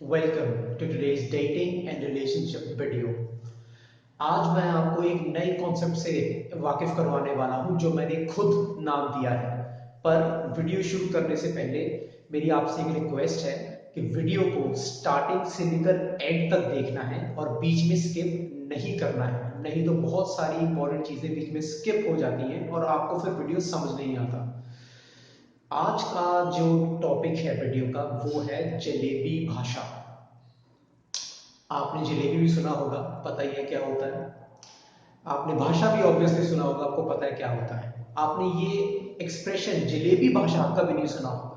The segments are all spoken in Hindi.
Welcome to today's dating and relationship video. आज मैं आपको एक नए कॉन्सेप्ट से वाकिफ करवाने वाला हूं जो मैंने खुद नाम दिया है। पर वीडियो शुरू करने से पहले मेरी आपसे एक रिक्वेस्ट है कि वीडियो को स्टार्टिंग से लेकर एंड तक देखना है और बीच में स्किप नहीं करना है, नहीं तो बहुत सारी इंपॉर्टेंट चीजें बीच में स्किप हो जाती हैं और आपको फिर वीडियो समझ नहीं आता। आज का जो टॉपिक है वीडियो का वो है जलेबी भाषा। आपने जलेबी भी सुना होगा, पता ही है क्या होता है। आपने भाषा भी ऑब्वियसली सुना होगा, आपको पता है क्या होता है। आपने ये एक्सप्रेशन जलेबी भाषा कभी नहीं सुना होगा।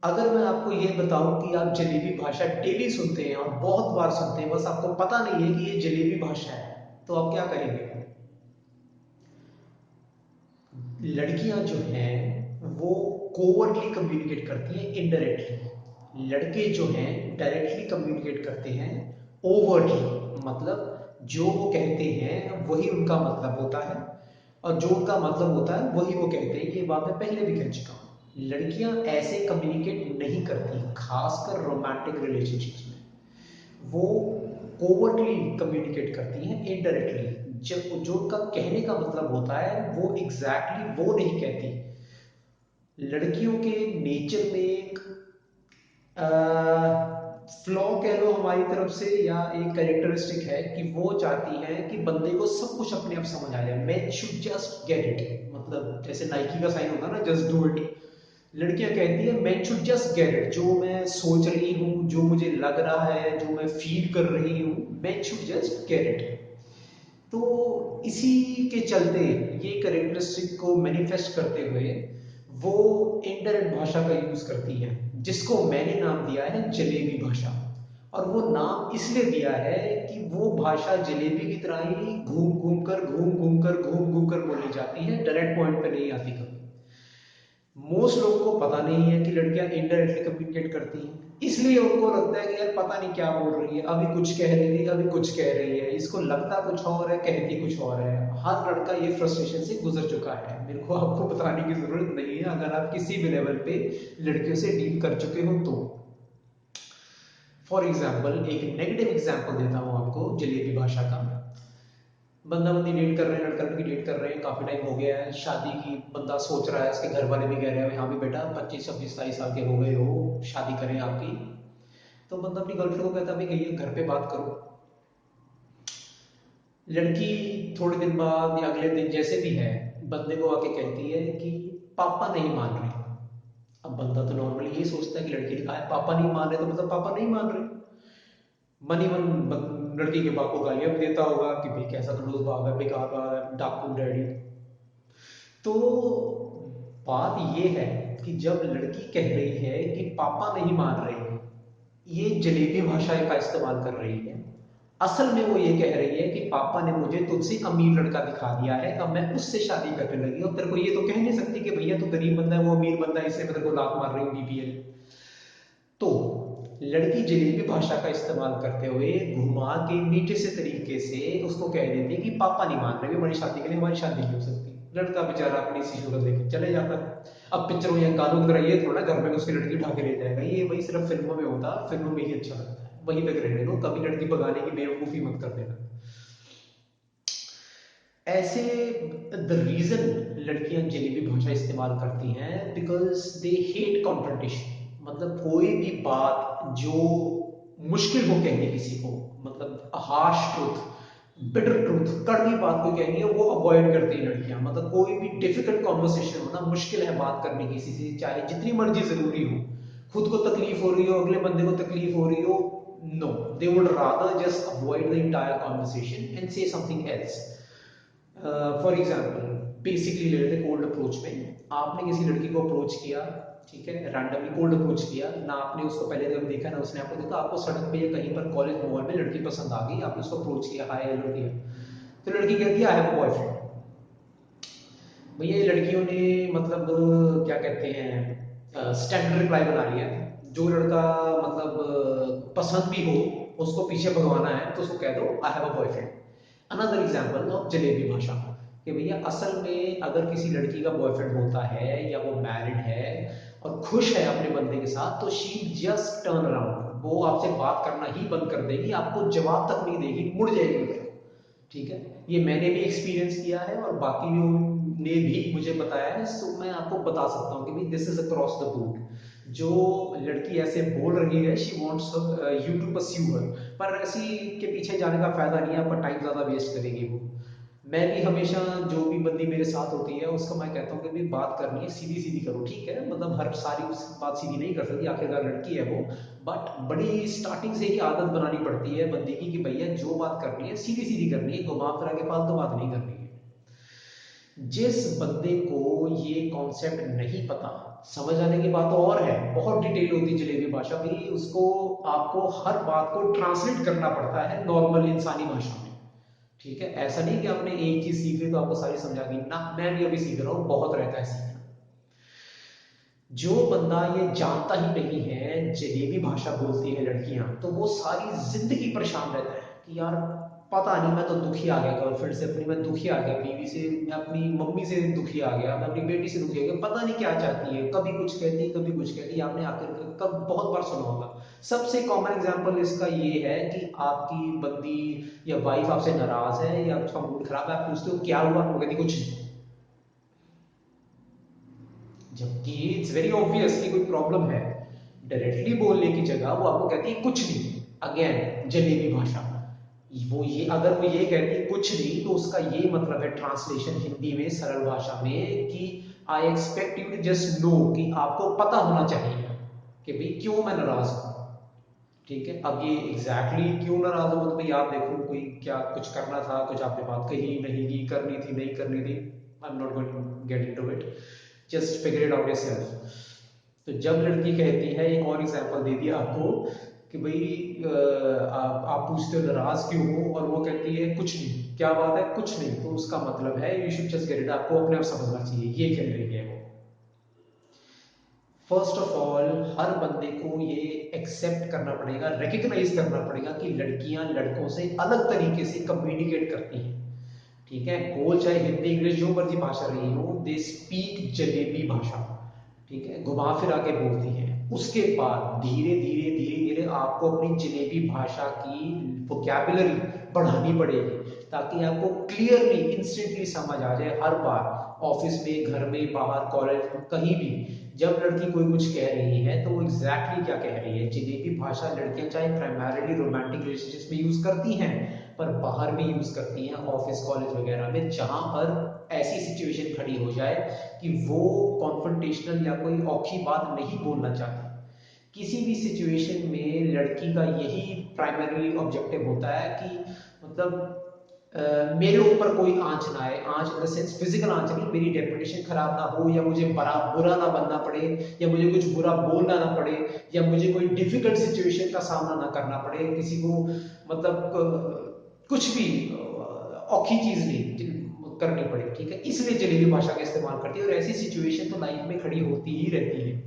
अगर मैं आपको ये बताऊं कि आप जलेबी भाषा डेली सुनते हैं और बहुत बार सुनते हैं, बस आपको पता नहीं है कि ये जलेबी भाषा है, तो आप क्या करेंगे? लड़कियां जो हैं वो कोवर्टली कम्युनिकेट करती हैं इनडायरेक्टली, लड़के जो हैं डायरेक्टली कम्युनिकेट करते हैं ओवर्टली। मतलब जो वो कहते हैं वही उनका मतलब होता है और जो उनका मतलब होता है वही वो कहते हैं। ये बात मैं पहले भी कह चुका हूँ। लड़कियां ऐसे कम्युनिकेट नहीं करती, खासकर रोमांटिक रिलेशनशिप्स में। वो ओवरटली कम्युनिकेट करती हैं इनडायरेक्टली। जब जो उनका कहने का मतलब होता है वो एग्जैक्टली वो नहीं कहती। लड़कियों के नेचर में एक फ्लॉ कह लो हमारी तरफ से, या एक कैरेक्टरिस्टिक है कि वो चाहती हैं कि बंदे को सब कुछ अपने आप समझ आ जाए। मैं शुड जस्ट गेट इट, मतलब जैसे नाइकी का साइन होता है ना, जस्ट डू इट। लड़कियां कहती है मैं शुड जस्ट गेट इट, जो मैं सोच रही हूँ, जो मुझे लग रहा है, जो मैं फील कर रही हूँ, मैं शुड जस्ट गेट इट। तो इसी के चलते ये करेक्टरिस्टिक को मैनिफेस्ट करते हुए वो इंडायरेक्ट भाषा का यूज करती है, जिसको मैंने नाम दिया है जलेबी भाषा। और वो नाम इसलिए दिया है कि वो भाषा जलेबी की तरह ही घूम घूम कर बोली जाती है, डायरेक्ट पॉइंट पे नहीं आती कभी। मोस्ट लोगों को पता नहीं है कि लड़कियां इनडायरेक्टली कम्युनिकेट करती हैं, इसलिए उनको लगता है कि यार पता नहीं क्या बोल रही है, अभी कुछ कह रही थी अभी कुछ कह रही है, इसको लगता कुछ और है कहती कुछ और है। हर लड़का ये फ्रस्ट्रेशन से गुजर चुका है, मेरे को आपको बताने की जरूरत नहीं है अगर आप किसी भी लेवल पे लड़कियों से डील कर चुके हो तो। फॉर एग्जाम्पल एक नेगेटिव एग्जाम्पल देता हूँ आपको जलेबी भाषा का। बंदा बंदी डेट कर रहे हैं, लड़का लड़की डेट कर रहे हैं, काफी टाइम हो गया है शादी की, बंदा सोच रहा है, उसके घर वाले भी कह रहे हैं हाँ भी बेटा 25 26 27 साल के हो गए हो, शादी करें आपकी। तो बंदा अपनी गर्लफ्रेंड को कहता है भाई कहिए घर पे बात करो। लड़की थोड़े दिन बाद या अगले दिन जैसे भी है, बंदे को आके कहती है कि पापा नहीं मान रहे। अब बंदा तो नॉर्मली यही सोचता है कि लड़की ने कहा है पापा नहीं मान रहे, तो मतलब पापा नहीं मान रहे। मन ही मन लड़की के बाप को गालियां भी देता होगा कि भाई कैसा खड़ूस बाप है, बेकार बाप है, डाकू डैडी। तो बात ये है कि जब लड़की कह रही है कि पापा नहीं मान रहे, ये जलेबी भाषा का इस्तेमाल कर रही है। असल में वो ये कह रही है कि पापा ने मुझे तुझसे अमीर लड़का दिखा दिया है, अब मैं उससे शादी करने लगी हूँ। तेरे को ये तो कह नहीं सकती कि भैया तू गरीब बंदा है वो अमीर बंदा है, इससे मैं तेरे को लात मार रही हूँ बीपीएल। तो लड़की जलेबी भाषा का इस्तेमाल करते हुए घुमा के मीठे से तरीके से उसको कह देती है कि पापा नहीं मान रहे, हमारी शादी के लिए हमारी शादी नहीं हो सकती। लड़का बेचारा अपनी सी सूरत लेके चले जाता है। अब पिक्चरों या गानों की तरह ये थोड़ा घर में उसकी लड़की उठा के ले जाएगा, ये वही सिर्फ फिल्मों में होता है, फिल्मों में ही अच्छा लगता है, वहीं तक रहने दो, कभी लड़की भगाने की बेवकूफी मत कर देना। ऐसे द रीजन लड़कियां जलेबी भाषा इस्तेमाल करती हैं बिकॉज दे हेट कॉन्फ्रंटेशन। मतलब कोई भी बात जो मुश्किल हो कहनी किसी को, मतलब हार्श ट्रूथ, बिटर ट्रूथ, कड़वी बात कोई कहनी है वो अवॉइड करती हैं लड़कियां। मतलब कोई भी डिफिकल्ट कॉन्वर्सेशन हो ना, मुश्किल है बात करनी किसी से, चाहे जितनी मर्जी जरूरी हो, खुद को तकलीफ हो रही हो, अगले बंदे को तकलीफ हो रही हो, no, they would rather just avoid the entire conversation and say something else. For example basically ले लेते कोल्ड अप्रोच में, आपने किसी लड़की को अप्रोच किया, ठीक है, रैंडमली कोल्ड अप्रोच किया ना, आपने उसको पहले कभी देखा ना उसने आपको देखा, आपको सड़क पे या कहीं पर कॉलेज मॉल में लड़की पसंद आ गई, आपने उसको अप्रोच किया, हाय हेलो किया, तो लड़की कहती है आई हैव अ बॉयफ्रेंड। भैया ये लड़कियों ने मतलब क्या कहते हैं स्टैंडर्ड रिप्लाई बना लिया है। जो लड़का मतलब पसंद भी हो, उसको पीछे भगवाना है तो उसको कह दो I have a boyfriend. Another example of jalebi भाषा। कि भैया असल में अगर किसी लड़की का बॉयफ्रेंड होता है या वो मैरिड है और खुश है अपने बंदे के साथ, तो शी जस्ट टर्न अराउंड, वो आपसे बात करना ही बंद कर देगी, आपको जवाब तक नहीं देगी, मुड़ जाएगी उधर। ठीक है, ये मैंने भी एक्सपीरियंस किया है और बाकी ने भी मुझे बताया है, सो मैं आपको बता सकता हूँ कि भाई this is across the board. जो लड़की ऐसे बोल रही है she wants you to pursue her, पर ऐसी के पीछे जाने का फायदा नहीं है, आपका टाइम ज्यादा वेस्ट करेगी वो। मैं भी हमेशा जो भी बंदी मेरे साथ होती है उसका मैं कहता हूँ कि भाई बात करनी है सीधी सीधी करो, ठीक है, मतलब हर सारी बात सीधी नहीं कर सकती, आखिरकार लड़की है वो, बट बड़ी स्टार्टिंग से ही आदत बनानी पड़ती है बंदी की कि भैया जो बात करनी है सीधी सीधी करनी है, घुमा फिरा के फालतू बात नहीं करनी है। जिस बंदे को ये कॉन्सेप्ट नहीं पता, समझ आने की बात और है, बहुत डिटेल होती है जलेबी भाषा भी, उसको आपको हर बात को ट्रांसलेट करना पड़ता है नॉर्मल इंसानी भाषा में। ठीक है, ऐसा नहीं कि आपने एक चीज सीख ली तो आपको सारी समझा गई ना, मैं भी अभी सीख रहा हूँ, बहुत रहता है सीखना। जो बंदा ये जानता ही नहीं है जलेबी भाषा बोलती है लड़कियां, तो वो सारी जिंदगी परेशान रहता है कि यार पता नहीं, मैं तो दुखी आ गया गर्लफ्रेंड से अपनी, मैं दुखी आ गया बीवी से, मैं अपनी मम्मी से दुखी आ गया, मैं अपनी बेटी से दुखी आ गया, पता नहीं क्या चाहती है, कभी कुछ कहती कभी कुछ कहती, आपने आखिर कब बहुत बार सुना होगा। सबसे कॉमन एग्जांपल इसका ये है कि आपकी बंदी या वाइफ आपसे नाराज है या उसका मूड खराब है, आप पूछते हो क्या हुआ, वो कहती कुछ नहीं, जबकि इट्स वेरी ऑब्वियस कि कोई प्रॉब्लम है। डायरेक्टली बोलने की जगह वो आपको कहती है कुछ नहीं, अगेन जलेबी भाषा। वो ये अगर वो ये कहती है कुछ नहीं, तो उसका ये मतलब है ट्रांसलेशन हिंदी में सरल भाषा में कि I expect you to just know, कि आपको पता होना चाहिए कि भाई क्यों मैं नाराज हूं। ठीक है, अब ये एग्जैक्टली exactly क्यों नाराज हो, तो भाई आप देखो कोई क्या कुछ करना था, कुछ आपने बात कही नहीं की, करनी थी नहीं करनी थी, I am not going to get into it, just figure it out yourself. तो जब लड़की कहती है, एक और एग्जांपल दे दिया आपको कि भाई आप पूछते हो नाराज क्यों हो, और वो कहती है कुछ नहीं, क्या बात है कुछ नहीं, तो उसका मतलब है you should just get it, आपको अपने आप समझना चाहिए, ये कह रही है वो। फर्स्ट ऑफ ऑल हर बंदे को ये एक्सेप्ट करना पड़ेगा, रिकग्नाइज करना पड़ेगा कि लड़कियां लड़कों से अलग तरीके से कम्युनिकेट करती हैं। ठीक है, बोल चाहे हिंदी इंग्लिश जो मर्जी भाषा रही हो, दे स्पीक जलेबी भाषा। ठीक है, घुमा फिरा के बोलती हैं। उसके बाद धीरे धीरे धीरे धीरे आपको अपनी जलेबी भाषा की वोकैबुलरी बढ़ानी पड़ेगी, ताकि आपको क्लियरली इंस्टेंटली समझ आ जाए हर बार, ऑफिस में, घर में, बाहर, कॉलेज में, कहीं भी जब लड़की कोई कुछ कह रही है तो वो एग्जैक्टली क्या कह रही है। जलेबी भाषा लड़कियां चाहे प्राइमरली रोमांटिक रिलेशनशिप्स में यूज करती हैं, पर बाहर भी यूज करती हैं, ऑफिस कॉलेज वगैरह में, जहां पर ऐसी सिचुएशन खड़ी हो जाए कि वो कॉन्फ्रंटेशनल या कोई औखी बात नहीं बोलना चाहती। किसी भी सिचुएशन में लड़की का यही प्राइमरी ऑब्जेक्टिव होता है कि मतलब मेरे ऊपर कोई आंच ना आए, आंच इन द सेंस फिजिकल आंच नहीं, मेरी रेपुटेशन खराब ना हो, या मुझे बड़ा बुरा ना बनना पड़े, या मुझे कुछ बुरा बोलना ना पड़े, या मुझे कोई डिफिकल्ट सिचुएशन का सामना ना करना पड़े, किसी को मतलब कुछ भी औखी चीज नहीं करनी पड़े। ठीक है, इसलिए जलेबी भाषा का इस्तेमाल करती है, और ऐसी सिचुएशन तो लाइफ में खड़ी होती ही रहती है।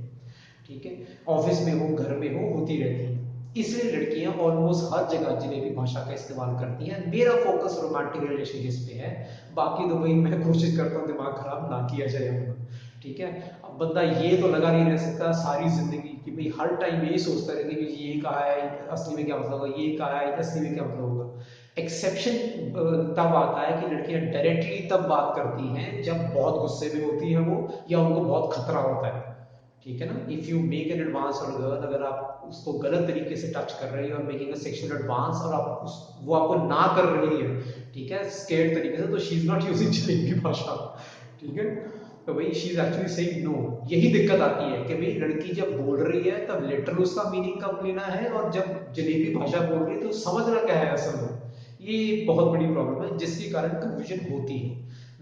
ठीक है, ऑफिस में हो, घर में हो, होती रहती है। इसलिए लड़कियां ऑलमोस्ट हर जगह जलेबी भाषा का इस्तेमाल करती हैं। मेरा फोकस रोमांटिक रिलेशनशिप्स पे है, बाकी तो भाई मैं कोशिश करता हूँ दिमाग खराब ना किया जाए अपना। ठीक है, अब बंदा ये तो लगा नहीं रह सकता सारी जिंदगी कि भाई हर टाइम यही सोचता रहता है कि ये कहा है असली में क्या मतलब होगा, ये कहा है असली में क्या मतलब होगा। एक्सेप्शन तब आता है कि लड़कियां डायरेक्टली तब बात करती हैं जब बहुत गुस्से में होती हैं वो, या उनको बहुत खतरा होता है। ठीक है ना, if you make an advance on girl, अगर आप उसको गलत तरीके से टच कर रही हो और मेकिंग अ सेक्सुअल एडवांस, और आप वो आपको ना कर रही है, ठीक है, स्केर्ड तरीके से, तो she is not using jalebi भाषा। ठीक है, तो भाई she is actually saying no. यही दिक्कत आती है कि भाई लड़की जब बोल रही है तब लिटरल उसका मीनिंग कब लेना है, और जब जलेबी भाषा बोल रही है तो समझना क्या है असल में। ये बहुत बड़ी प्रॉब्लम है जिसके कारण कंफ्यूजन होती है।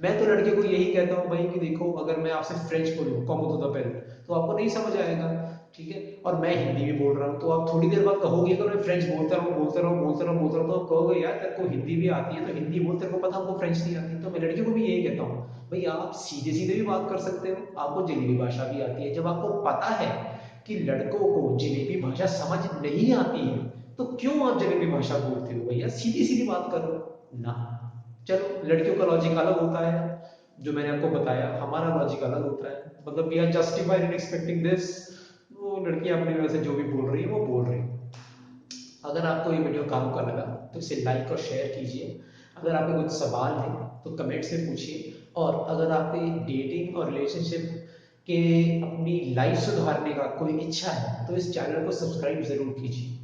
मैं तो लड़के को यही कहता हूँ भाई कि देखो, अगर मैं आपसे फ्रेंच बोलूँ कॉमो तो द पेल, तो आपको नहीं समझ आएगा। ठीक है, और मैं हिंदी में बोल रहा हूँ तो आप थोड़ी देर बाद कहोगे, अगर मैं फ्रेंच बोलता रहूँ बोलता रहूँ बोलता रहूँ बोलता रहूँ, तो आप कहोगे यार तेरे को हिंदी भी आती है तो हिंदी बोल, तेरे को पता हमको फ्रेंच नहीं आती। तो मैं लड़कियों को भी यही कहता हूँ, भाई आप सीधे सीधे भी बात कर सकते हो, आपको जलेबी भाषा भी आती है। जब आपको पता है कि लड़कों को जलेबी भाषा समझ नहीं आती है, तो क्यों आप जलेबी भाषा बोलते हो, भैया सीधी सीधी बात करो ना। चलो, लड़कियों का लॉजिक अलग होता है, जो मैंने आपको बताया, हमारा लॉजिक अलग होता है, मतलब we are justified in expecting this. वो लड़कियां अपनी वजह से जो भी बोल रही है वो बोल रही है। अगर आपको ये वीडियो काम का लगा तो इसे लाइक और शेयर कीजिए। अगर आपके कुछ सवाल हैं तो कमेंट से पूछिए, और अगर आपके डेटिंग और रिलेशनशिप के अपनी लाइफ सुधारने का कोई इच्छा है तो इस चैनल को सब्सक्राइब जरूर कीजिए।